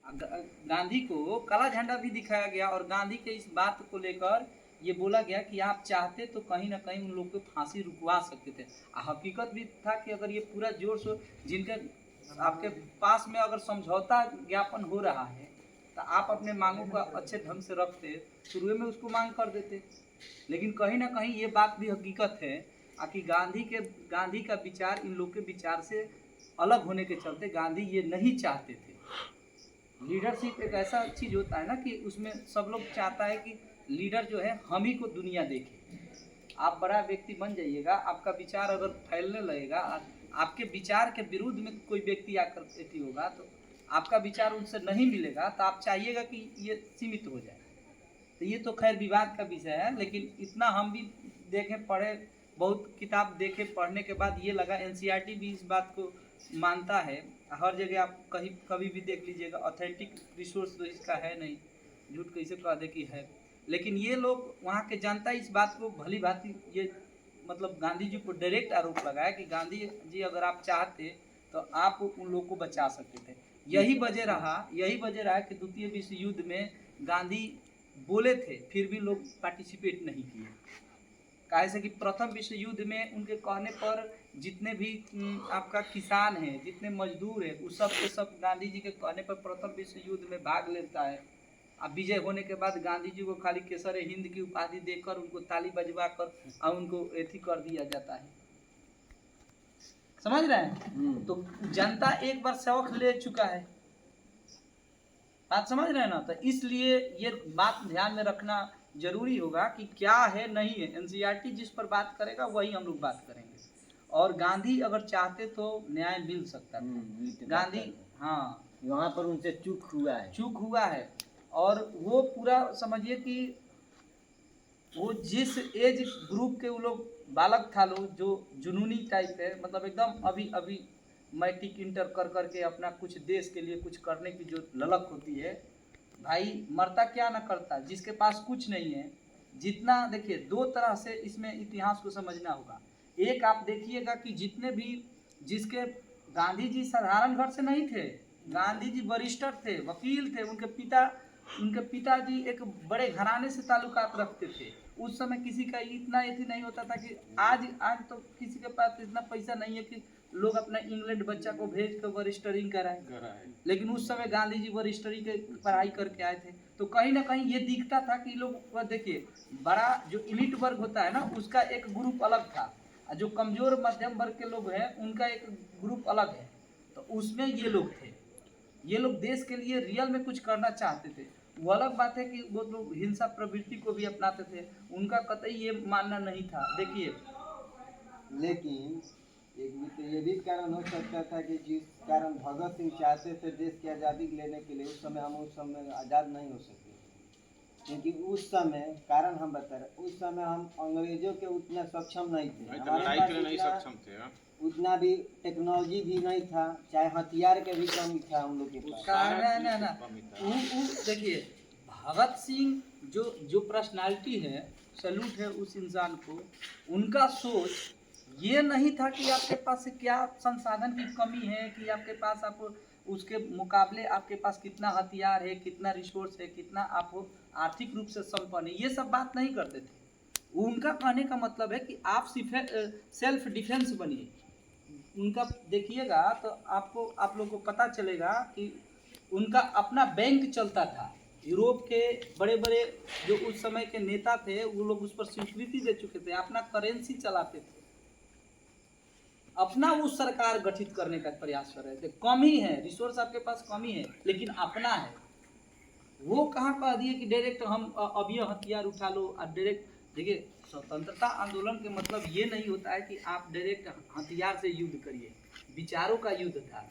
गांधी को काला झंडा भी दिखाया गया और गांधी के इस बात को लेकर ये बोला गया कि आप चाहते तो कहीं ना कहीं उन लोग को फांसी रुकवा सकते थे। हकीकत भी था कि अगर ये पूरा जोर शोर जिनके आपके पास में अगर समझौता ज्ञापन हो रहा है तो आप अपने मांगों का अच्छे ढंग से रखते, शुरू में उसको मांग कर देते। लेकिन कहीं ना कहीं ये बात भी हकीकत है कि गांधी का विचार इन लोग के विचार से अलग होने के चलते गांधी ये नहीं चाहते थे। लीडरशिप एक ऐसा चीज होता है ना कि उसमें सब लोग चाहता है कि लीडर जो है हम ही को दुनिया देखे। आप बड़ा व्यक्ति बन जाइएगा, आपका विचार अगर फैलने लगेगा, आपके विचार के विरुद्ध में कोई व्यक्ति आकर ऐसी होगा तो आपका विचार उनसे नहीं मिलेगा तो आप चाहिएगा कि ये सीमित हो जाए। तो ये तो खैर विवाद का विषय है, लेकिन इतना हम भी देखें पढ़े, बहुत किताब देखे, पढ़ने के बाद ये लगा एनसीईआरटी भी इस बात को मानता है। हर जगह आप कहीं कभी भी देख लीजिएगा, ऑथेंटिक रिसोर्स तो इसका है नहीं, झूठ कैसे कह दे कि है। लेकिन ये लोग वहाँ के जनता इस बात को भली भांति ये मतलब गांधी जी को डायरेक्ट आरोप लगाया कि गांधी जी अगर आप चाहते तो आप उन लोग को बचा सकते थे। यही वजह रहा कि द्वितीय विश्व युद्ध में गांधी बोले थे फिर भी लोग पार्टिसिपेट नहीं किए। काहे से कि प्रथम विश्व युद्ध में उनके कहने पर जितने भी आपका किसान है, जितने मजदूर है, उस सब के सब गांधी जी के कहने पर प्रथम विश्व युद्ध में भाग लेता है। अब विजय होने के बाद गांधी जी को खाली केसर हिंद की उपाधि देकर उनको ताली बजवा कर और उनको एथी कर दिया जाता है। समझ रहे हैं? तो जनता एक बार शौक ले चुका है, बात समझ रहे हैं ना? तो इसलिए ये बात ध्यान में रखना जरूरी होगा कि क्या है नहीं है। एनसीईआरटी जिस पर बात करेगा वही हम लोग बात करेंगे। और गांधी अगर चाहते तो न्याय मिल सकता था। गांधी हाँ वहाँ पर उनसे चूक हुआ है और वो पूरा समझिए कि वो जिस एज ग्रुप के वो लोग बालक था लोग जो जुनूनी टाइप है, मतलब एकदम अभी अभी मैट्रिक इंटर कर करके अपना कुछ देश के लिए कुछ करने की जो ललक होती है, भाई मरता क्या ना करता जिसके पास कुछ नहीं है। जितना देखिए दो तरह से इसमें इतिहास को समझना होगा। एक आप देखिएगा कि जितने भी जिसके गांधी जी साधारण घर से नहीं थे, गांधी जी बैरिस्टर थे, वकील थे, उनके पिताजी एक बड़े घराने से ताल्लुकात रखते थे। उस समय किसी का इतना एथी नहीं होता था कि आज तो किसी के पास इतना पैसा नहीं है कि लोग अपना इंग्लैंड बच्चा को भेज कर बैरिस्टरिंग कराए। लेकिन उस समय गांधी जी बैरिस्टरी के पढ़ाई करके आए थे। तो कहीं ना कहीं ये दिखता था कि लोग देखिए बड़ा जो इलीट वर्ग होता है ना उसका एक ग्रुप अलग था, जो कमजोर मध्यम वर्ग के लोग हैं उनका एक ग्रुप अलग है। तो उसमें ये लोग थे, ये लोग देश के लिए रियल में कुछ करना चाहते थे। वो अलग बात है कि वो लोग हिंसा प्रवृत्ति को भी अपनाते थे, उनका कतई ये मानना नहीं था। देखिए लेकिन एक भी तो ये भी कारण हो सकता था कि जिस कारण भगत सिंह चाहते थे देश की आज़ादी लेने के लिए, उस समय आज़ाद नहीं हो सके। क्योंकि उस समय कारण हम बता रहे, उस समय हम अंग्रेजों के उतना सक्षम नहीं थे, हमारे पास उतना भी टेक्नोलॉजी भी नहीं था, चाहे हथियार के भी कमी था हम लोग के पास। देखिए भगत सिंह जो पर्सनालिटी है, सैल्यूट है उस इंसान को। उनका सोच ये नहीं था कि आपके पास क्या संसाधन की कमी है, कि आपके पास आप उसके मुकाबले आपके पास कितना हथियार है, कितना रिसोर्स है, कितना आप आर्थिक रूप से संपन्न है, ये सब बात नहीं करते थे। उनका कहने का मतलब है कि आप सेल्फ डिफेंस बनिए। उनका देखिएगा तो आप लोग को पता चलेगा कि उनका अपना बैंक चलता था। यूरोप के बड़े बड़े जो उस समय के नेता थे वो लोग उस पर स्वीकृति दे चुके थे, अपना करेंसी चलाते थे, अपना वो सरकार गठित करने का प्रयास कर रहे थे। कमी है, रिसोर्स आपके पास कमी है, लेकिन अपना है। वो कहाँ कह दिए कि डायरेक्ट हम अब ये हथियार उठा लो और डायरेक्ट। देखिए स्वतंत्रता आंदोलन के मतलब ये नहीं होता है कि आप डायरेक्ट हथियार से युद्ध करिए, विचारों का युद्ध था।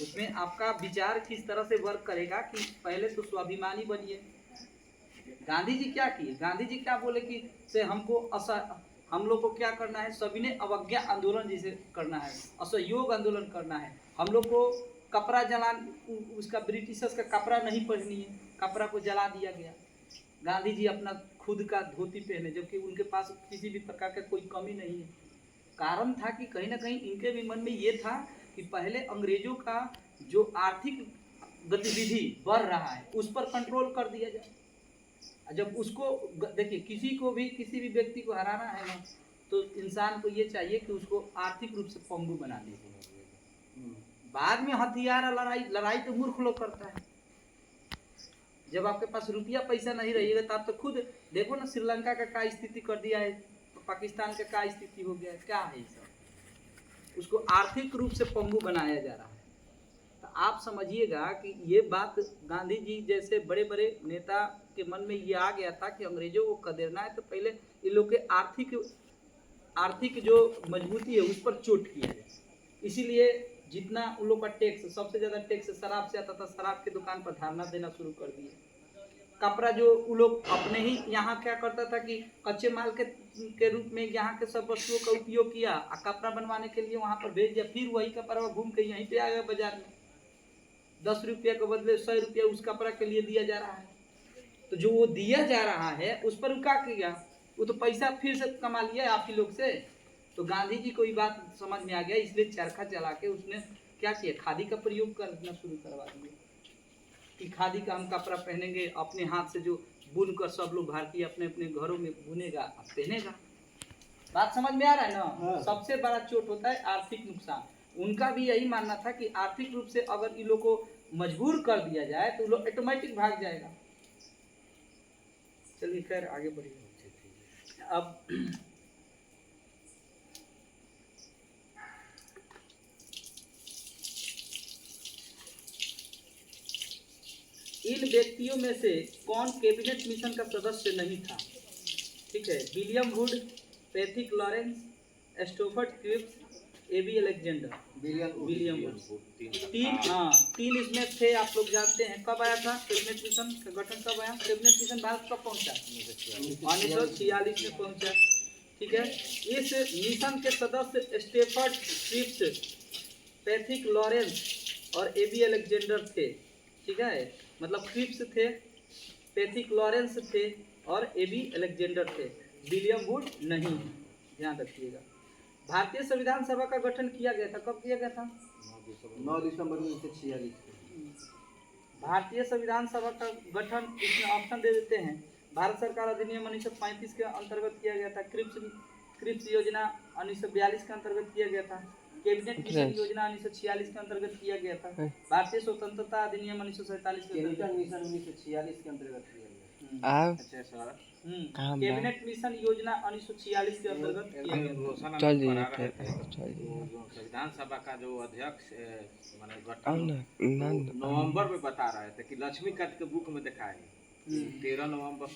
उसमें आपका विचार किस तरह से वर्क करेगा कि पहले तो स्वाभिमानी बनिए। गांधी जी क्या किए, गांधी जी क्या बोले कि से हम लोग को क्या करना है, सभी ने अवज्ञा आंदोलन जिसे करना है, असहयोग आंदोलन करना है। हम लोग को कपड़ा उसका ब्रिटिशर्स का कपड़ा नहीं पहननी है, कपड़ा को जला दिया गया। गांधी जी अपना खुद का धोती पहने, जबकि उनके पास किसी भी प्रकार का कोई कमी नहीं है। कारण था कि कहीं ना कहीं इनके भी मन में ये था कि पहले अंग्रेजों का जो आर्थिक गतिविधि बढ़ रहा है उस पर कंट्रोल कर दिया जाए। जब उसको देखिए, किसी को भी किसी भी व्यक्ति को हराना है ना, तो इंसान को ये चाहिए कि उसको आर्थिक रूप से पंगु बना दीजिए। बाद में हथियार और लड़ाई, लड़ाई तो मूर्ख लोग करता है। जब आपके पास रुपया पैसा नहीं रहेगा तो आप तो खुद देखो ना, श्रीलंका का क्या स्थिति कर दिया है, पाकिस्तान का क्या स्थिति हो गया है, क्या है सब। उसको आर्थिक रूप से पंगु बनाया जा रहा है। तो आप समझिएगा कि ये बात गांधी जी जैसे बड़े बड़े नेता के मन में ये आ गया था कि अंग्रेजों को खदेड़ना है, तो पहले ये लोग के आर्थिक जो मजबूती है उस पर चोट किया जाए। इसीलिए जितना उन लोग का टैक्स, सबसे ज़्यादा टैक्स शराब से आता था, शराब की दुकान पर धरना देना शुरू कर दिए। कपड़ा जो वो लोग अपने ही यहाँ क्या करता था कि कच्चे माल के रूप में यहाँ के सब वस्तुओं का उपयोग किया और कपड़ा बनवाने के लिए वहाँ पर भेज दिया, फिर वही कपड़ा घूम के यहीं पे आ गया बाजार में, 10 रुपया के बदले 100 रुपया उस कपड़ा के लिए दिया जा रहा है। तो जो वो दिया जा रहा है उस पर क्या किया, वो तो पैसा फिर से कमा लिया आप ही लोग से। तो गांधी जी को ये बात समझ में आ गया, इसलिए चरखा चला के उसने क्या किया, खादी का प्रयोग करना शुरू करवा दिया कि खादी का हम कपड़ा पहनेंगे, अपने हाथ से जो बुन कर सब लोग भारतीय अपने अपने घरों में बुनेगा और पहनेगा। बात समझ में आ रहा है ना। हाँ। सबसे बड़ा चोट होता है आर्थिक नुकसान। उनका भी यही मानना था कि आर्थिक रूप से अगर इन लोग को मजबूर कर दिया जाए तो लोग ऑटोमेटिक भाग जाएगा। चलिए खैर आगे बढ़िए। अब इन व्यक्तियों में से कौन कैबिनेट मिशन का सदस्य नहीं था? ठीक है, William Wood, Pethick Lawrence, Stafford Cripps, A V Alexander. William Wood. तीन इसमें थे। आप लोग जानते हैं कब आया था कैबिनेट मिशन का गठन, कब आया कैबिनेट मिशन, भारत कब पहुंचा? 1946 में पहुंचा। ठीक है, इस मिशन के सदस्य स्टेफर्ड क्रिप्स, पैथिक लॉरेंस और एबी अलेक्जेंडर थे। ठीक है, मतलब क्रिप्स थे, पैथिक लॉरेंस थे और एबी अलेक्जेंडर थे। विलियम वुड नहीं, ध्यान रखिएगा। भारतीय संविधान सभा का गठन किया गया था, कब किया गया था? 9 दिसंबर 1946। भारतीय संविधान सभा का गठन, इसमें ऑप्शन दे देते हैं। भारत सरकार अधिनियम 1935 के अंतर्गत किया गया था। क्रिप्स योजना 1942 के अंतर्गत किया गया था। कैबिनेट मिशन योजना 1946 के अंतर्गत किया गया था। भारतीय स्वतंत्रता अधिनियम 1947 के अंतर्गत मिशन 1946 के अंतर्गत किया गया। अच्छा सर, कैबिनेट मिशन योजना 1946 के अंतर्गत किया गया था। संविधान सभा का जो अध्यक्ष माने गठन नवंबर में बता रहे थे कि लक्ष्मीकांत के बुक में दिखाए 13 नवंबर।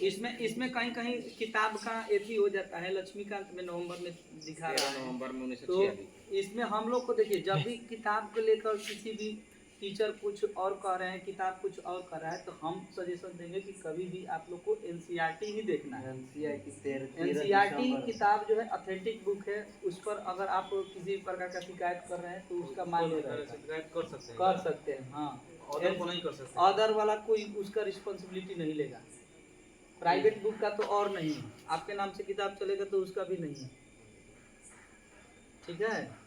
इसमें कहीं कहीं किताब का एथी हो जाता है, लक्ष्मीकांत में नवंबर में दिखा रहा है, नवंबर में 1946। तो इसमें हम लोग को देखिए, जब भी किताब को लेकर किसी भी टीचर कुछ और कह रहे हैं, किताब कुछ और कर रहा है, तो हम सजेशन देंगे कि कभी भी आप लोग को एनसीईआरटी ही देखना है। एनसीईआरटी किताब जो है ऑथेंटिक बुक है, उस पर अगर आप किसी प्रकार का शिकायत कर रहे हैं तो उसका मान्य शिकायत कर सकते हैं। हाँ, ऑर्डर को नहीं कर सकते, अदर वाला कोई उसका रिस्पॉन्सिबिलिटी नहीं लेगा। प्राइवेट बुक का तो और नहीं है, आपके नाम से किताब चलेगा तो उसका भी नहीं है। ठीक है,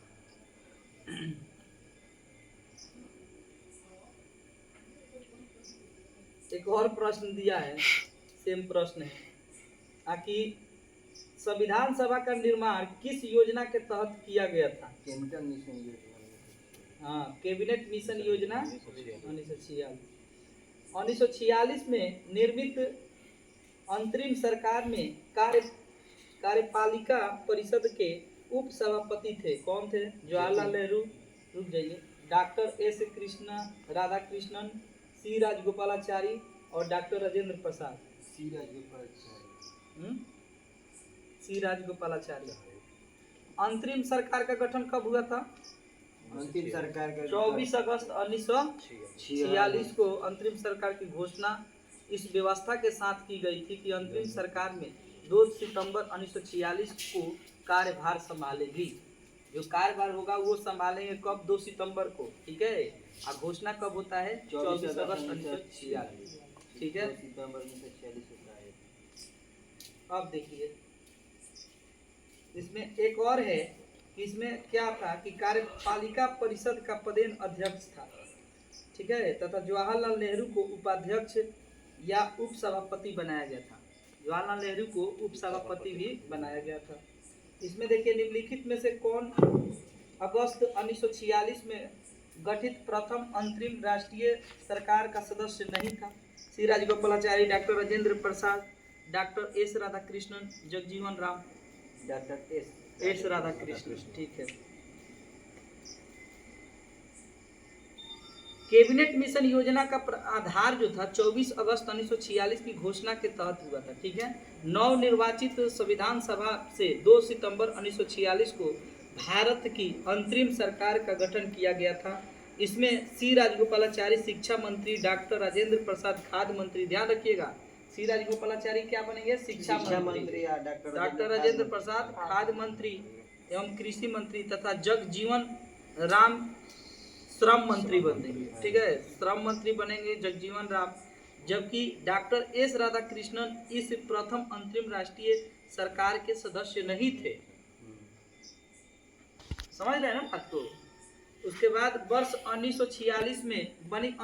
एक और प्रश्न दिया है, सेम प्रश्न है, कि संविधान सभा का निर्माण किस योजना के तहत किया गया था? हाँ, कैबिनेट मिशन योजना 1946 में निर्मित अंतरिम सरकार में कार्यपालिका परिषद के उप सभापति थे। कौन थे? जवाहरलाल नेहरू, रुक जाइए, डॉक्टर एस कृष्णा राधाकृष्णन, सी राजगोपालाचारी और डॉक्टर राजेंद्र प्रसाद। सी राजगोपालाचारी। अंतरिम सरकार का गठन कब हुआ था? अंतिम सरकार का 24 अगस्त 1946 को अंतरिम सरकार की घोषणा इस व्यवस्था के साथ की गई थी कि अंतरिम सरकार में 2 सितंबर 1946 को कार्यभार संभालेगी। जो कार्यभार होगा वो संभालेंगे कब? 2 सितंबर को। ठीक है, और घोषणा कब होता है? 24 अगस्त 1946। ठीक है, सितंबर 1946 होता है। अब देखिए, इसमें एक और है, इसमें क्या था कि कार्यपालिका परिषद का पदेन अध्यक्ष था। ठीक है, तथा जवाहरलाल नेहरू को उपाध्यक्ष या उप सभापति बनाया गया था। जवाहरलाल नेहरू को उप सभापति भी बनाया गया था। इसमें देखिए निम्नलिखित में से कौन अगस्त 1946 में गठित प्रथम अंतरिम राष्ट्रीय सरकार का सदस्य नहीं था? C Rajagopalachari, doctor Rajendra Prasad, doctor S Radhakrishnan, Jagjivan Ram. Doctor S Radhakrishnan, ठीक है। कैबिनेट मिशन योजना का आधार जो था 24 अगस्त 1946 की घोषणा के तहत हुआ था, ठीक है। नव निर्वाचित संविधान सभा से 2 सितंबर 1946 को भारत की अंतरिम सरकार का गठन किया गया था। इसमें सी राजगोपालाचारी शिक्षा मंत्री, डॉक्टर राजेंद्र प्रसाद खाद्य मंत्री, ध्यान रखिएगा सी राजगोपालाचारी क्या बनेंगे? शिक्षा मंत्री। डॉक्टर राजेंद्र प्रसाद खाद्य मंत्री एवं कृषि मंत्री तथा जगजीवन राम श्रम मंत्री बनेंगे, ठीक है, श्रम मंत्री बनेंगे जगजीवन राम। जबकि डॉक्टर एस राधाकृष्णन इस प्रथम अंतरिम राष्ट्रीय सरकार के सदस्य नहीं थे। समझ रहे हैं ना बात को? उसके बाद वर्ष 1946 में बनी